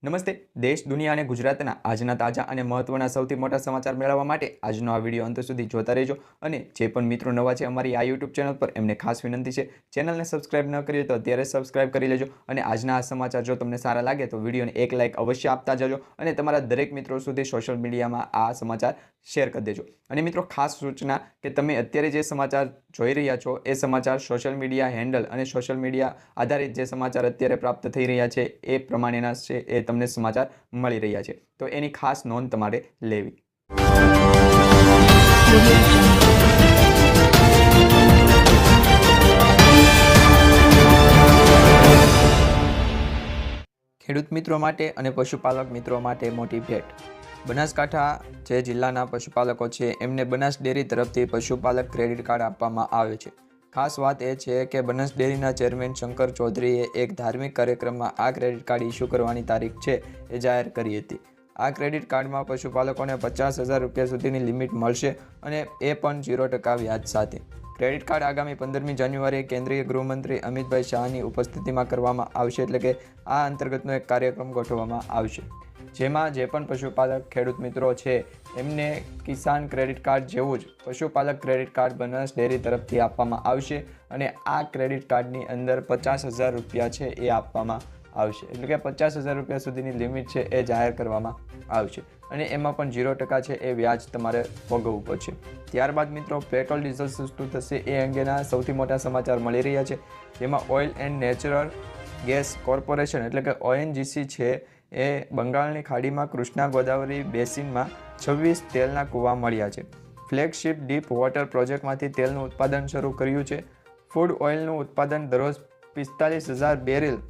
નમસ્તે. દેશ, દુનિયા અને ગુજરાતના આજના તાજા અને મહત્વના સૌથી મોટા સમાચાર મેળવવા માટે આજનો આ વિડીયો અંત સુધી જોતા રહેજો. અને જે પણ મિત્રો નવા છે અમારી આ યુટ્યુબ ચેનલ પર, એમને ખાસ વિનંતી છે, ચેનલને સબસ્ક્રાઇબ ન કરી તો અત્યારે સબસ્ક્રાઇબ કરી લેજો. અને આજના આ સમાચાર જો તમને સારા લાગે તો વિડીયોને એક લાઇક અવશ્ય આપતા જજો અને તમારા દરેક મિત્રો સુધી સોશિયલ મીડિયામાં આ સમાચાર શેર કરી દેજો. અને મિત્રો, ખાસ સૂચના કે તમે અત્યારે જે સમાચાર જોઈ રહ્યા છો એ સમાચાર સોશિયલ મીડિયા હેન્ડલ અને સોશિયલ મીડિયા આધારિત જે સમાચાર અત્યારે પ્રાપ્ત થઈ રહ્યા છે એ પ્રમાણેના છે. એ તમને સમાચાર મળી રહ્યા છે, તો એની ખાસ નોંધ તમારે લેવી. ખેડૂત મિત્રો માટે અને પશુપાલક મિત્રો માટે મોટી ભેટ. બનાસકાંઠા જે જિલ્લાના પશુપાલકો છે એમને બનાસ ડેરી તરફથી પશુપાલક ક્રેડિટ કાર્ડ આપવામાં આવે છે. ખાસ વાત એ છે કે બનાસ ડેરીના ચેરમેન શંકર ચૌધરીએ એક ધાર્મિક કાર્યક્રમમાં આ ક્રેડિટ કાર્ડ ઇસ્યુ કરવાની તારીખ છે એ જાહેર કરી હતી. આ ક્રેડિટ કાર્ડમાં પશુપાલકોને 50,000 રૂપિયા સુધીની લિમિટ મળશે અને એ પણ 0% વ્યાજ સાથે. ક્રેડિટ કાર્ડ આગામી 15મી જાન્યુઆરીએ કેન્દ્રીય ગૃહમંત્રી અમિતભાઈ શાહની ઉપસ્થિતિમાં કરવામાં આવશે. એટલે કે આ અંતર્ગતનો એક કાર્યક્રમ ગોઠવવામાં આવશે, જેમાં જે પણ પશુપાલક ખેડૂત મિત્રો છે એમને કિસાન ક્રેડિટ કાર્ડ જેવું જ પશુપાલક ક્રેડિટ કાર્ડ બનાસ ડેરી તરફથી આપવામાં આવશે. અને આ ક્રેડિટ કાર્ડની અંદર 50,000 રૂપિયા છે એ આપવામાં આવશે. એટલે કે 50,000 રૂપિયા સુધીની લિમિટ છે એ જાહેર કરવામાં આવશે અને એમાં પણ 0% છે એ વ્યાજ તમારે ભોગવવું પડશે. ત્યારબાદ મિત્રો, પેટ્રોલ ડીઝલ સસ્તું થશે એ અંગેના સૌથી મોટા સમાચાર મળી રહ્યા છે, જેમાં oil and natural gas corporation એટલે કે ONGC છે એ બંગાળની ખાડીમાં કૃષ્ણા ગોદાવરી બેસિનમાં 26 તેલના કૂવા મળ્યા છે. ફ્લેગશિપ ડીપ વોટર પ્રોજેક્ટમાંથી તેલનું ઉત્પાદન શરૂ કર્યું છે. ફૂડ ઓઇલનું ઉત્પાદન દરરોજ 45,000 બેરલ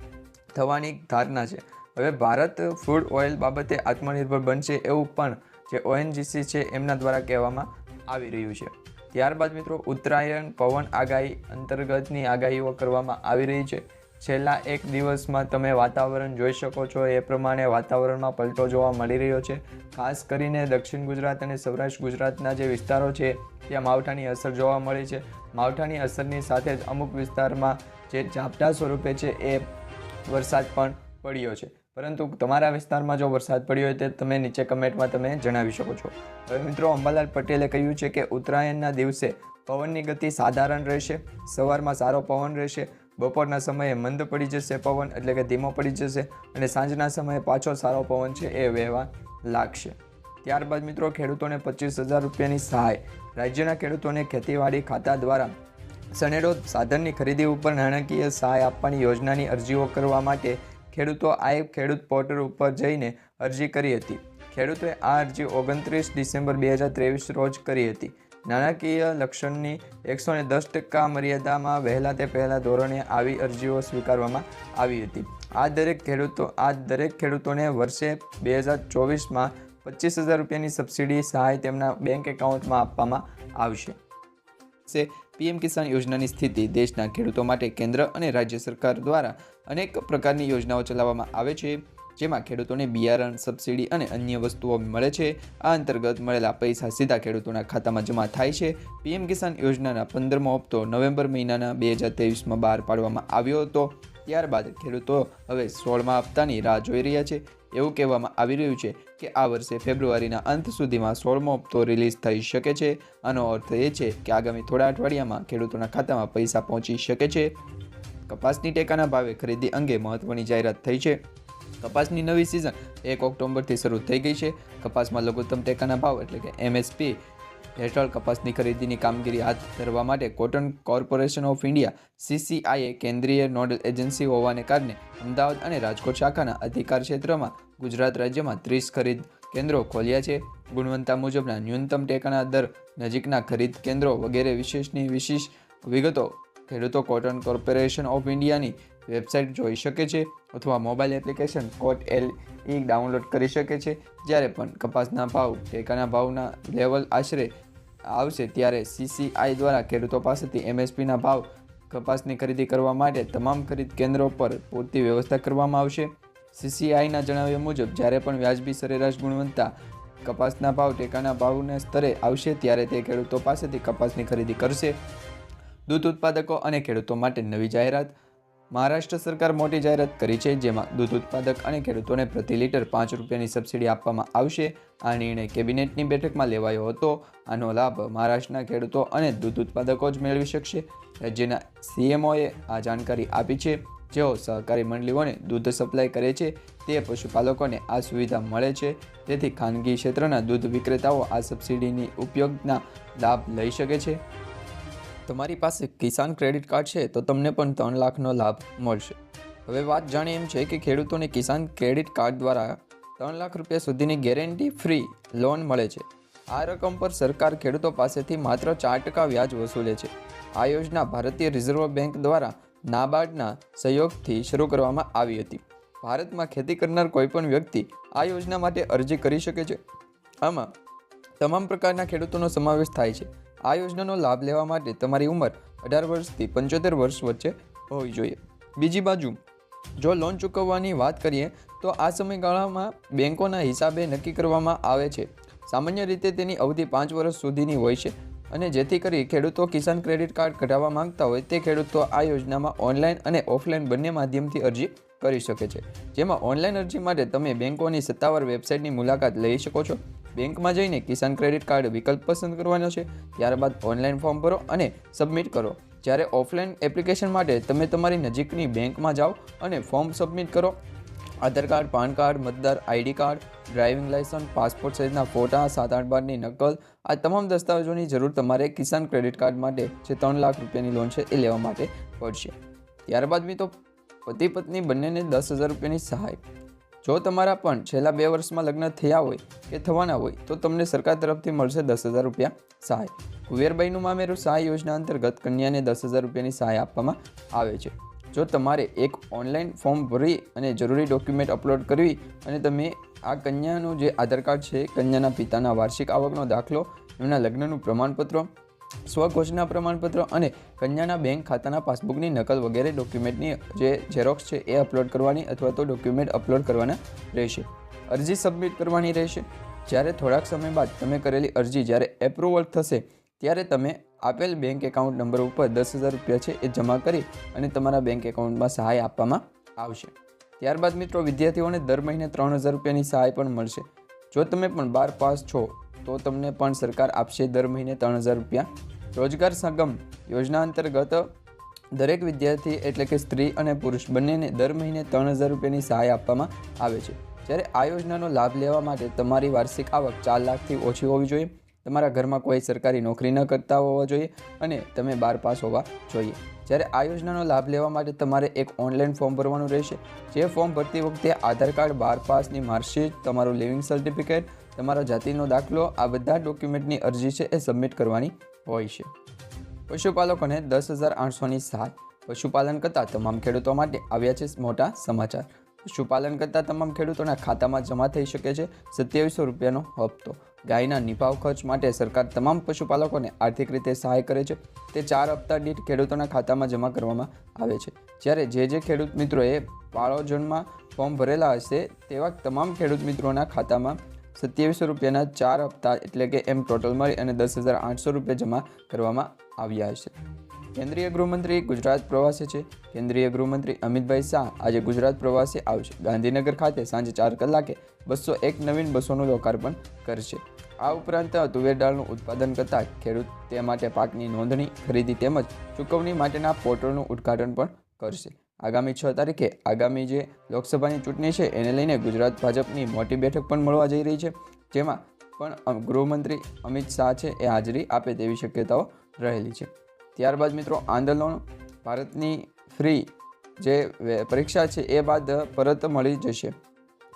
થવાની ધારણા છે. હવે ભારત ફૂડ ઓઇલ બાબતે આત્મનિર્ભર બનશે એવું પણ જે ONGC છે એમના દ્વારા કહેવામાં આવી રહ્યું છે. ત્યારબાદ મિત્રો, ઉત્તરાયણ પવન આગાહી અંતર્ગતની આગાહીઓ કરવામાં આવી રહી છે. છેલ્લા એક દિવસમાં તમે વાતાવરણ જોઈ શકો છો એ પ્રમાણે વાતાવરણમાં પલટો જોવા મળી રહ્યો છે. ખાસ કરીને દક્ષિણ ગુજરાત અને સૌરાષ્ટ્ર ગુજરાતના જે વિસ્તારો છે ત્યાં માવઠાની અસર જોવા મળી છે. માવઠાની અસરની સાથે જ અમુક વિસ્તારમાં જે ઝાપટા સ્વરૂપે છે એ વરસાદ પણ પડ્યો છે. પરંતુ તમારા વિસ્તારમાં જો વરસાદ પડ્યો હોય તે તમે નીચે કમેન્ટમાં તમે જણાવી શકો છો. હવે મિત્રો, અંબાલાલ પટેલે કહ્યું છે કે ઉત્તરાયણના દિવસે પવનની ગતિ સાધારણ રહેશે. સવારમાં સારો પવન રહેશે, બપોરના સમયે મંદ પડી જશે પવન એટલે કે ધીમો પડી જશે અને સાંજના સમયે પાછો સારો પવન છે એ વહેવા લાગશે. ત્યારબાદ મિત્રો, ખેડૂતોને 25,000 રૂપિયાની સહાય. રાજ્યના ખેડૂતોને ખેતીવાડી ખાતા દ્વારા સનેડો સાધનની ખરીદી ઉપર નાણાકીય સહાય આપવાની યોજનાની અરજીઓ કરવા માટે ખેડૂતો ખેડૂત પોર્ટલ ઉપર જઈને અરજી કરી હતી. ખેડૂતોએ આ અરજી 29 ડિસેમ્બર 2023 રોજ કરી હતી. નાણાકીય લક્ષણની 110% મર્યાદામાં વહેલા તે પહેલા ધોરણે આવી અરજીઓ સ્વીકારવામાં આવી હતી. આ દરેક ખેડૂતોને વર્ષે 2024માં 25,000 રૂપિયાની સબસિડી સહાય તેમના બેંક એકાઉન્ટમાં આપવામાં આવશે. PM કિસાન યોજનાની સ્થિતિ. દેશના ખેડૂતો માટે કેન્દ્ર અને રાજ્ય સરકાર દ્વારા અનેક પ્રકારની યોજનાઓ ચલાવવામાં આવે છે, જેમાં ખેડૂતોને બિયારણ, સબસિડી અને અન્ય વસ્તુઓ મળે છે. આ અંતર્ગત મળેલા પૈસા સીધા ખેડૂતોના ખાતામાં જમા થાય છે. PM કિસાન યોજનાના 15મો હપ્તો નવેમ્બર મહિનાના 2023માં બહાર પાડવામાં આવ્યો હતો. ત્યારબાદ ખેડૂતો હવે 16મા હપ્તાની રાહ જોઈ રહ્યા છે. એવું કહેવામાં આવી રહ્યું છે કે આ વર્ષે ફેબ્રુઆરીના અંત સુધીમાં 16મો હપ્તો રિલીઝ થઈ શકે છે. આનો અર્થ એ છે કે આગામી થોડા અઠવાડિયામાં ખેડૂતોના ખાતામાં પૈસા પહોંચી શકે છે. કપાસની ટેકાના ભાવે ખરીદી અંગે મહત્વની જાહેરાત થઈ છે. કપાસની નવી સિઝન 1 ઓક્ટોબરથી શરૂ થઈ ગઈ છે. કપાસમાં લઘુત્તમ ટેકાના ભાવ એટલે કે MSP હેઠળ કપાસની ખરીદીની કામગીરી હાથ ધરવા માટે cotton corporation of India CCI કેન્દ્રીય નોડલ એજન્સી હોવાને કારણે અમદાવાદ અને રાજકોટ શાખાના અધિકાર ક્ષેત્રમાં ગુજરાત રાજ્યમાં 30 ખરીદ કેન્દ્રો ખોલ્યા છે. ગુણવત્તા મુજબના ન્યૂનતમ ટેકાના દર, નજીકના ખરીદ કેન્દ્રો વગેરે વિશેષ વિગતો ખેડૂતો કોટન કોર્પોરેશન ઓફ ઇન્ડિયાની વેબસાઇટ જોઈ શકે છે અથવા મોબાઈલ એપ્લિકેશન કોટ LE ડાઉનલોડ કરી શકે છે. જ્યારે પણ કપાસના ભાવ ટેકાના ભાવના લેવલ આશરે આવશે ત્યારે CCI દ્વારા ખેડૂતો પાસેથી MSPના ભાવ કપાસની ખરીદી કરવા માટે તમામ ખરીદ કેન્દ્રો પર પૂરતી વ્યવસ્થા કરવામાં આવશે. CCIના જણાવ્યા મુજબ જ્યારે પણ વ્યાજબી સરેરાશ ગુણવત્તા કપાસના ભાવ ટેકાના ભાવના સ્તરે આવશે ત્યારે તે ખેડૂતો પાસેથી કપાસની ખરીદી કરશે. દૂધ ઉત્પાદકો અને ખેડૂતો માટે નવી જાહેરાત. મહારાષ્ટ્ર સરકાર મોટી જાહેરાત કરી છે, જેમાં દૂધ ઉત્પાદક અને ખેડૂતોને પ્રતિ લીટર 5 રૂપિયાની સબસિડી આપવામાં આવશે. આ નિર્ણય કેબિનેટની બેઠકમાં લેવાયો હતો. આનો લાભ મહારાષ્ટ્રના ખેડૂતો અને દૂધ ઉત્પાદકો જ મેળવી શકશે. રાજ્યના સીએમઓએ આ જાણકારી આપી છે. જેઓ સહકારી મંડળીઓને દૂધ સપ્લાય કરે છે તે પશુપાલકોને આ સુવિધા મળે છે. તેથી ખાનગી ક્ષેત્રના દૂધ વિક્રેતાઓ આ સબસિડીની ઉપયોગના લાભ લઈ શકે છે. તમારી પાસે કિસાન ક્રેડિટ કાર્ડ છે તો તમને પણ 3 લાખનો લાભ મળશે. હવે વાત જાણીએ એમ છે કે ખેડૂતોને કિસાન ક્રેડિટ કાર્ડ દ્વારા 3 લાખ રૂપિયા સુધીની ગેરંટી ફ્રી લોન મળે છે. આ રકમ પર સરકાર ખેડૂતો પાસેથી માત્ર 4% વ્યાજ વસૂલે છે. આ યોજના ભારતીય રિઝર્વ બેંક દ્વારા નાબાર્ડના સહયોગથી શરૂ કરવામાં આવી હતી. ભારતમાં ખેતી કરનાર કોઈપણ વ્યક્તિ આ યોજના માટે અરજી કરી શકે છે. આમાં તમામ પ્રકારના ખેડૂતોનો સમાવેશ થાય છે. આ યોજનાનો લાભ લેવા માટે તમારી ઉંમર 18 વર્ષથી 75 વર્ષ વચ્ચે હોવી જોઈએ. બીજી બાજુ જો લોન ચૂકવવાની વાત કરીએ તો આ સમયગાળામાં બેંકોના હિસાબે નક્કી કરવામાં આવે છે. સામાન્ય રીતે તેની અવધિ 5 વર્ષ સુધીની હોય છે અને જેથી કરી ખેડૂતો કિસાન ક્રેડિટ કાર્ડ કઢાવવા માંગતા હોય તે ખેડૂતો આ યોજનામાં ઓનલાઈન અને ઓફલાઈન બંને માધ્યમથી અરજી કરી શકે છે. જેમાં ઓનલાઈન અરજી માટે તમે બેંકોની સત્તાવાર વેબસાઇટની મુલાકાત લઈ શકો છો. બેંકમાં જઈને કિસાન ક્રેડિટ કાર્ડ વિકલ્પ પસંદ કરવાનો છે. ત્યારબાદ ઓનલાઈન ફોર્મ ભરો અને સબમિટ કરો. જ્યારે ઓફલાઈન એપ્લિકેશન માટે તમે તમારી નજીકની બેંકમાં જાઓ અને ફોર્મ સબમિટ કરો. આધાર કાર્ડ, પાન કાર્ડ, મતદાર ID card, driving licence, passport સાઇઝના ફોટા, 7-8 બારની નકલ, આ તમામ દસ્તાવેજોની જરૂર તમારે કિસાન ક્રેડિટ કાર્ડ માટે જે 3 લાખ રૂપિયાની લોન છે એ લેવા માટે પડશે. ત્યારબાદ મિત્રો પતિ પત્ની બંનેને 10,000 રૂપિયાની સહાય. જો તમારા પણ છેલ્લા 2 વર્ષમાં લગ્ન થયા હોય કે થવાના હોય તો તમને સરકાર તરફથી મળશે 10,000 રૂપિયા સહાય. કુવેરબાઈનું મામેરું સહાય યોજના અંતર્ગત કન્યાને 10,000 રૂપિયાની સહાય આપવામાં આવે છે. જો તમારે એક ઓનલાઈન ફોર્મ ભરી અને જરૂરી ડોક્યુમેન્ટ અપલોડ કરવી અને તમે આ કન્યાનું જે આધાર કાર્ડ છે, કન્યાના પિતાના વાર્ષિક આવકનો દાખલો, એમના લગ્નનું પ્રમાણપત્ર, સ્વઘોષણા પ્રમાણપત્ર અને કન્યાના બેંક ખાતાના પાસબુકની નકલ વગેરે ડોક્યુમેન્ટની જે ઝેરોક્સ છે એ અપલોડ કરવાની અથવા તો ડોક્યુમેન્ટ અપલોડ કરવાના રહેશે. અરજી સબમિટ કરવાની રહેશે. જ્યારે થોડાક સમય બાદ તમે કરેલી અરજી જ્યારે એપ્રુવલ થશે ત્યારે તમે આપેલ બેંક એકાઉન્ટ નંબર ઉપર 10,000 રૂપિયા છે એ જમા કરી અને તમારા બેંક એકાઉન્ટમાં સહાય આપવામાં આવશે. ત્યારબાદ મિત્રો વિદ્યાર્થીઓને દર મહિને 3,000 રૂપિયાની સહાય પણ મળશે. જો તમે પણ 12 પાસ છો તો તમને પણ સરકાર આપશે દર મહિને 3,000 રૂપિયા. રોજગાર સંગમ યોજના અંતર્ગત દરેક વિદ્યાર્થી એટલે કે સ્ત્રી અને પુરુષ બંનેને દર મહિને 3,000 રૂપિયાની સહાય આપવામાં આવે છે. જ્યારે આ યોજનાનો લાભ લેવા માટે તમારી વાર્ષિક આવક 4 લાખથી ઓછી હોવી જોઈએ, તમારા ઘરમાં કોઈ સરકારી નોકરી ન કરતા હોવા જોઈએ અને તમે 12 પાસ હોવા જોઈએ. જ્યારે આ યોજનાનો લાભ લેવા માટે તમારે એક ઓનલાઈન ફોર્મ ભરવાનું રહેશે. જે ફોર્મ ભરતી વખતે આધાર કાર્ડ, 12 પાસની માર્કશીટ, તમારું લિવિંગ સર્ટિફિકેટ, તમારા જાતિનો દાખલો, આ બધા ડોક્યુમેન્ટની અરજી છે એ સબમિટ કરવાની હોય છે. પશુપાલકોને 10,800ની સહાય. પશુપાલન કરતા તમામ ખેડૂતો માટે આવ્યા છે મોટા સમાચાર. પશુપાલન કરતા તમામ ખેડૂતોના ખાતામાં જમા થઈ શકે છે 2700 રૂપિયાનો હપ્તો. ગાયના નિભાવ ખર્ચ માટે સરકાર તમામ પશુપાલકોને આર્થિક રીતે સહાય કરે છે. તે 4 હપ્તા દીઠ ખેડૂતોના ખાતામાં જમા કરવામાં આવે છે. જ્યારે જે ખેડૂત મિત્રોએ પાળોજણમાં ફોર્મ ભરેલા હશે તેવા તમામ ખેડૂત મિત્રોના ખાતામાં 2700 રૂપિયાના 4 હપ્તા એટલે કે એમ ટોટલ મળી અને 10,800 રૂપિયા જમા કરવામાં આવ્યા હશે. કેન્દ્રીય ગૃહમંત્રી ગુજરાત પ્રવાસે છે. કેન્દ્રીય ગૃહમંત્રી અમિતભાઈ શાહ આજે ગુજરાત પ્રવાસે આવશે. ગાંધીનગર ખાતે સાંજે 4 કલાકે 201 નવીન બસોનું લોકાર્પણ કરશે. આ ઉપરાંત તુવેર દાળનું ઉત્પાદન કરતા ખેડૂત તે માટે પાકની નોંધણી, ખરીદી તેમજ ચૂકવણી માટેના પોર્ટલનું ઉદ્ઘાટન પણ કરશે. આગામી 6 તારીખે આગામી જે લોકસભાની ચૂંટણી છે એને લઈને ગુજરાત ભાજપની મોટી બેઠક પણ મળવા જઈ રહી છે. જેમાં પણ ગૃહમંત્રી અમિત શાહ છે એ હાજરી આપે તેવી શક્યતાઓ રહેલી છે. ત્યારબાદ મિત્રો આંદોલન ભારતની ફ્રી જે પરીક્ષા છે એ બાદ પરત મળી જશે.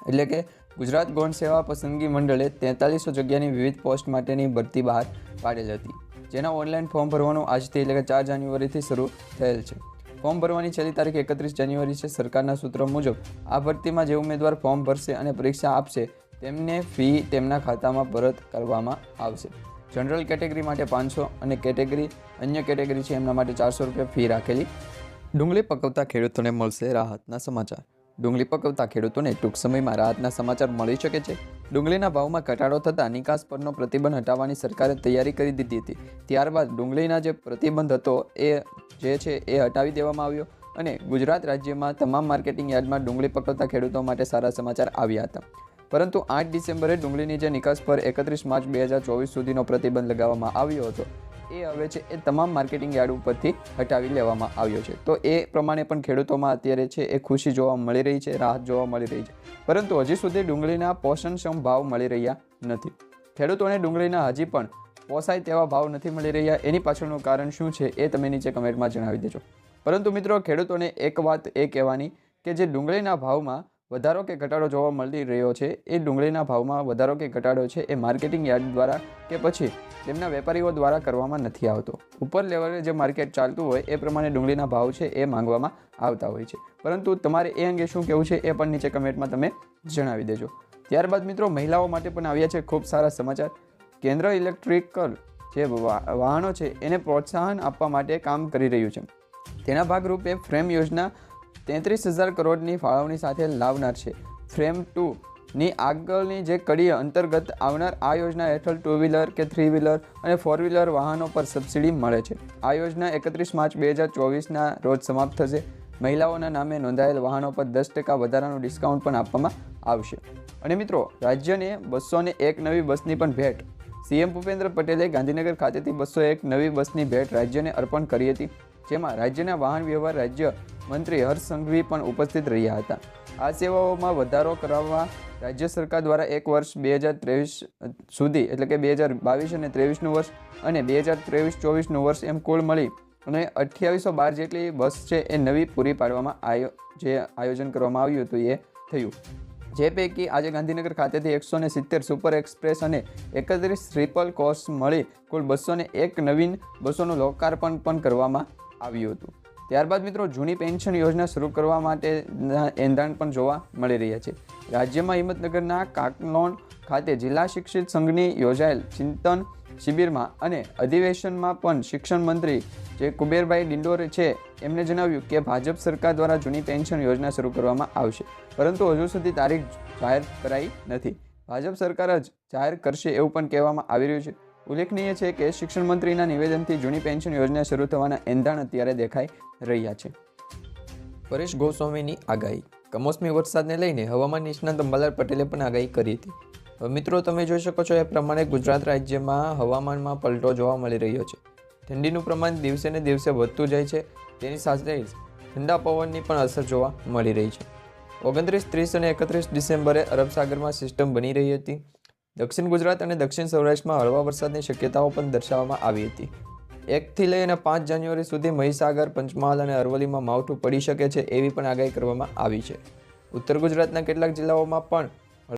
એટલે કે ગુજરાત ગૌણ સેવા પસંદગી મંડળે 4300 જગ્યાની વિવિધ પોસ્ટ માટેની ભરતી બહાર પાડેલ હતી. જેના ઓનલાઈન ફોર્મ ભરવાનું આજથી એટલે કે 4 જાન્યુઆરીથી શરૂ થયેલ છે. ફોર્મ ભરવાની છેલ્લી તારીખ 31 જાન્યુઆરી છે. સરકારના સૂત્રો મુજબ આ ભરતીમાં જે ઉમેદવાર ફોર્મ ભરશે અને પરીક્ષા આપશે તેમને ફી તેમના ખાતામાં પરત કરવામાં આવશે. જનરલ કેટેગરી માટે 500 અને કેટેગરી અન્ય કેટેગરી છે એમના માટે 400 રૂપિયા ફી રાખેલી. ડુંગળી પકવતા ખેડૂતોને મળશે રાહતના સમાચાર. ડુંગળી પકવતા ખેડૂતોને ટૂંક સમયમાં રાહતના સમાચાર મળી શકે છે. ડુંગળીના ભાવમાં ઘટાડો થતાં નિકાસ પરનો પ્રતિબંધ હટાવવાની સરકારે તૈયારી કરી દીધી હતી. ત્યારબાદ ડુંગળીના જે પ્રતિબંધ હતો એ જે છે એ હટાવી દેવામાં આવ્યો અને ગુજરાત રાજ્યમાં તમામ માર્કેટિંગ યાર્ડમાં ડુંગળી પકવતા ખેડૂતો માટે સારા સમાચાર આવ્યા હતા. પરંતુ 8 ડિસેમ્બરે ડુંગળીની જે નિકાસ પર 31 માર્ચ 2024 સુધીનો પ્રતિબંધ લગાવવામાં આવ્યો હતો એ હવે છે એ તમામ માર્કેટિંગ યાર્ડ ઉપરથી હટાવી લેવામાં આવ્યો છે. તો એ પ્રમાણે પણ ખેડૂતોમાં અત્યારે છે એ ખુશી જોવા મળી રહી છે, રાહત જોવા મળી રહી છે. પરંતુ હજી સુધી ડુંગળીના પોષણક્ષમ ભાવ મળી રહ્યા નથી. ખેડૂતોને ડુંગળીના હજી પણ પોસાય તેવા ભાવ નથી મળી રહ્યા. એની પાછળનું કારણ શું છે એ તમે નીચે કમેન્ટમાં જણાવી દેજો. પરંતુ મિત્રો, ખેડૂતોને એક વાત એ કહેવાની કે જે ડુંગળીના ભાવમાં વધારો કે ઘટાડો જોવા મળી રહ્યો છે એ ડુંગળીના ભાવમાં વધારો કે ઘટાડો છે એ માર્કેટિંગ યાર્ડ દ્વારા કે પછી તેમના વેપારીઓ દ્વારા કરવામાં નથી આવતો. ઉપર લેવલે જે માર્કેટ ચાલતું હોય એ પ્રમાણે ડુંગળીના ભાવ છે એ માંગવામાં આવતા હોય છે. પરંતુ તમારે એ અંગે શું કહેવું છે એ પણ નીચે કમેન્ટમાં તમે જણાવી દેજો. ત્યારબાદ મિત્રો, મહિલાઓ માટે પણ આવ્યા છે ખૂબ સારા સમાચાર. કેન્દ્ર ઇલેક્ટ્રિકલ જે વાહનો છે એને પ્રોત્સાહન આપવા માટે કામ કરી રહ્યું છે. તેના ભાગરૂપે ફ્રેમ યોજના 33,000 કરોડની ફાળવણી સાથે લાવનાર છે. ફ્રેમ 2ની આગળની જે કડી અંતર્ગત આવનાર આ યોજના હેઠળ 2 વ્હીલર કે 3 વ્હીલર અને 4 વ્હીલર વાહનો પર સબસિડી મળે છે. આ યોજના 31 માર્ચ 2024ના રોજ સમાપ્ત થશે. મહિલાઓના નામે નોંધાયેલ વાહનો પર 10% વધારાનું ડિસ્કાઉન્ટ પણ આપવામાં આવશે. અને મિત્રો, રાજ્યને 201 નવી બસની પણ ભેટ. સીએમ ભૂપેન્દ્ર પટેલે ગાંધીનગર ખાતેથી 201 નવી બસની ભેટ રાજ્યને અર્પણ કરી હતી, જેમાં રાજ્યના વાહન વ્યવહાર રાજ્ય મંત્રી હર્ષ સંઘવી પણ ઉપસ્થિત રહ્યા હતા. આ સેવાઓમાં વધારો કરાવવા રાજ્ય સરકાર દ્વારા 1 વર્ષ 2023 સુધી એટલે કે 2022 અને 23નું વર્ષ અને 2023-24નું વર્ષ એમ કુલ મળી અને 2812 જેટલી બસ છે એ નવી પૂરી પાડવામાં આયોજન કરવામાં આવ્યું હતું એ થયું. જે પૈકી આજે ગાંધીનગર ખાતેથી 170 સુપર એક્સપ્રેસ અને 31 સ્લીપર કોચ મળી કુલ 201 નવીન બસોનું લોકાર્પણ પણ કરવામાં આવ્યું હતું. ત્યારબાદ મિત્રો, જૂની પેન્શન યોજના શરૂ કરવા માટે એંધાણ પણ જોવા મળી રહ્યા છે. રાજ્યમાં હિંમતનગરના કાકલોન ખાતે જિલ્લા શિક્ષિત સંઘની યોજાયેલ ચિંતન શિબિરમાં અને અધિવેશનમાં પણ શિક્ષણ મંત્રી જે કુબેરભાઈ ડિંડોરે છે એમણે જણાવ્યું કે ભાજપ સરકાર દ્વારા જૂની પેન્શન યોજના શરૂ કરવામાં આવશે, પરંતુ હજુ સુધી તારીખ જાહેર કરાઈ નથી. ભાજપ સરકાર જ જાહેર કરશે એવું પણ કહેવામાં આવી રહ્યું છે. ઉલ્લેખનીય છે કે શિક્ષણ મંત્રીના નિવેદનથી જૂની પેન્શન યોજના શરૂ થવાના એંધાણ અત્યારે દેખાઈ રહ્યા છે. પરેશ ગોસ્વામીની આગાહી. કમોસમી વરસાદને લઈને હવામાન નિષ્ણાત અંબાલાલ પટેલે પણ આગાહી કરી હતી. હવે મિત્રો, તમે જોઈ શકો છો એ પ્રમાણે ગુજરાત રાજ્યમાં હવામાનમાં પલટો જોવા મળી રહ્યો છે. ઠંડીનું પ્રમાણ દિવસે ને દિવસે વધતું જાય છે. તેની સાથે જ ઠંડા પવનની પણ અસર જોવા મળી રહી છે. 29, 30 અને 31 ડિસેમ્બરે અરબ સાગરમાં સિસ્ટમ બની રહી હતી. દક્ષિણ ગુજરાત અને દક્ષિણ સૌરાષ્ટ્રમાં હળવા વરસાદની શક્યતાઓ પણ દર્શાવવામાં આવી હતી. 1થી લઈને 5 જાન્યુઆરી સુધી મહીસાગર, પંચમહાલ અને અરવલ્લીમાં માવઠું પડી શકે છે એવી પણ આગાહી કરવામાં આવી છે. ઉત્તર ગુજરાતના કેટલાક જિલ્લાઓમાં પણ